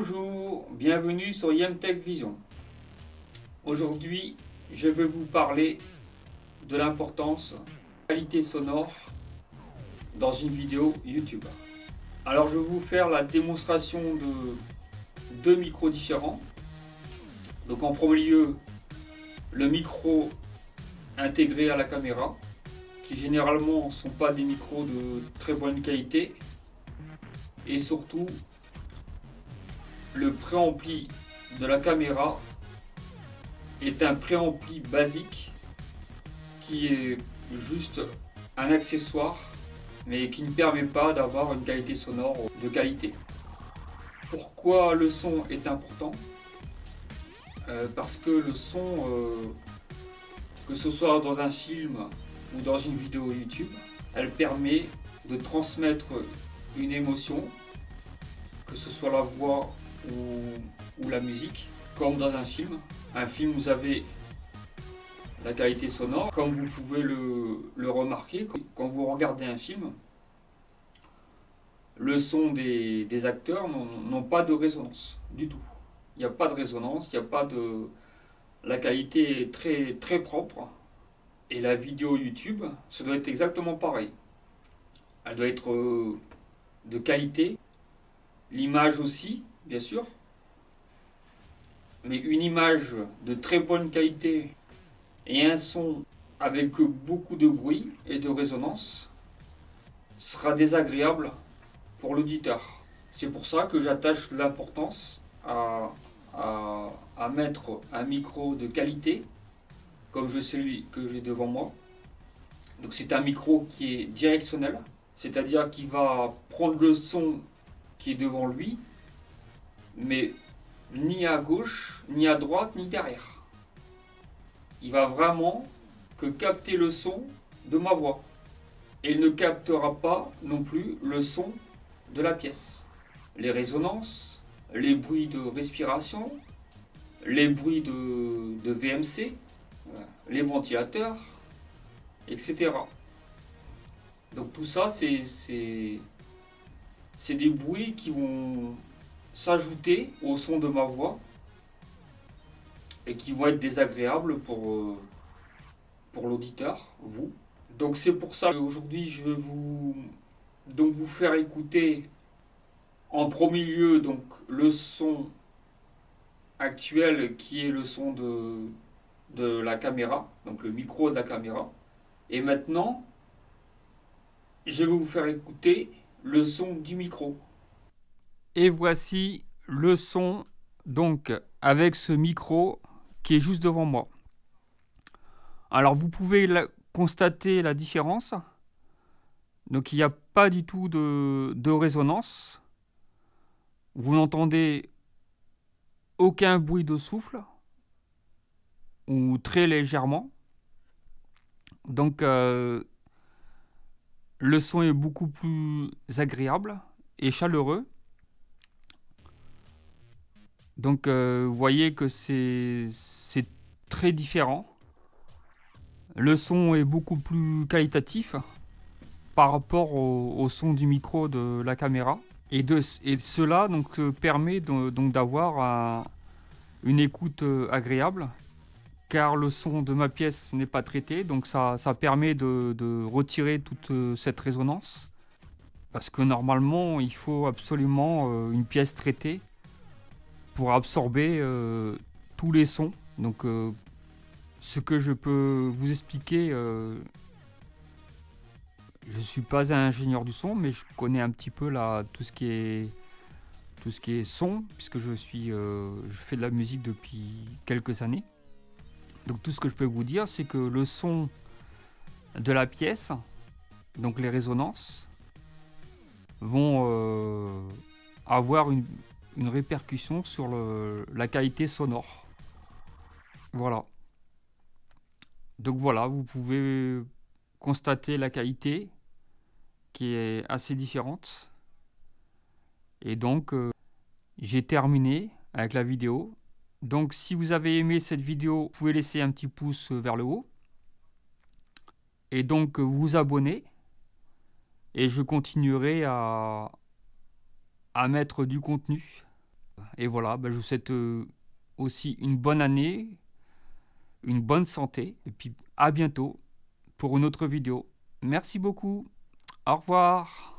Bonjour, bienvenue sur YemTech Vision. Aujourd'hui, je vais vous parler de l'importance de la qualité sonore dans une vidéo YouTube. Alors, je vais vous faire la démonstration de deux micros différents. Donc, en premier lieu, le micro intégré à la caméra, qui généralement ne sont pas des micros de très bonne qualité, et surtout le préampli de la caméra est un préampli basique qui est juste un accessoire mais qui ne permet pas d'avoir une qualité sonore de qualité. Pourquoi le son est important? Parce que le son, que ce soit dans un film ou dans une vidéo YouTube, elle permet de transmettre une émotion, que ce soit la voix ou la musique, comme dans un film. Un film, vous avez la qualité sonore, comme vous pouvez le remarquer quand vous regardez un film. Le son des acteurs n'ont pas de résonance du tout. Il n'y a pas de résonance, il n'y a pas de... La qualité est très, très propre. Et la vidéo YouTube, ça doit être exactement pareil. Elle doit être de qualité. L'image aussi, bien sûr. Mais une image de très bonne qualité et un son avec beaucoup de bruit et de résonance sera désagréable pour l'auditeur. C'est pour ça que j'attache l'importance à mettre un micro de qualité comme celui que j'ai devant moi. Donc c'est un micro qui est directionnel, c'est-à-dire qu'il va prendre le son qui est devant lui, mais ni à gauche, ni à droite, ni derrière. Il va vraiment que capter le son de ma voix. Et il ne captera pas non plus le son de la pièce. Les résonances, les bruits de respiration, les bruits de VMC, les ventilateurs, etc. Donc tout ça, c'est des bruits qui vont s'ajouter au son de ma voix et qui vont être désagréables pour l'auditeur, vous. Donc c'est pour ça qu'aujourd'hui je vais vous faire écouter en premier lieu donc le son actuel qui est le son de la caméra, donc le micro de la caméra. Et maintenant, je vais vous faire écouter le son du micro. Et voici le son donc avec ce micro qui est juste devant moi. Alors vous pouvez constater la différence. Donc il n'y a pas du tout de résonance. Vous n'entendez aucun bruit de souffle ou très légèrement. Donc le son est beaucoup plus agréable et chaleureux. Donc vous voyez que c'est très différent. Le son est beaucoup plus qualitatif par rapport au son du micro de la caméra. Et cela donc, permet donc d'avoir une écoute agréable, car le son de ma pièce n'est pas traité, donc ça permet de retirer toute cette résonance. Parce que normalement, il faut absolument une pièce traitée pour absorber tous les sons. Donc ce que je peux vous expliquer, je ne suis pas un ingénieur du son, mais je connais un petit peu tout ce qui est son, puisque je fais de la musique depuis quelques années. Donc tout ce que je peux vous dire, c'est que le son de la pièce, donc les résonances, vont avoir une répercussion sur la qualité sonore. Voilà. Donc voilà, vous pouvez constater la qualité qui est assez différente. Et donc, j'ai terminé avec la vidéo. Donc, si vous avez aimé cette vidéo, vous pouvez laisser un petit pouce vers le haut. Et donc, vous abonner. Et je continuerai à mettre du contenu. Et voilà, je vous souhaite aussi une bonne année, une bonne santé, et puis à bientôt pour une autre vidéo. Merci beaucoup. Au revoir.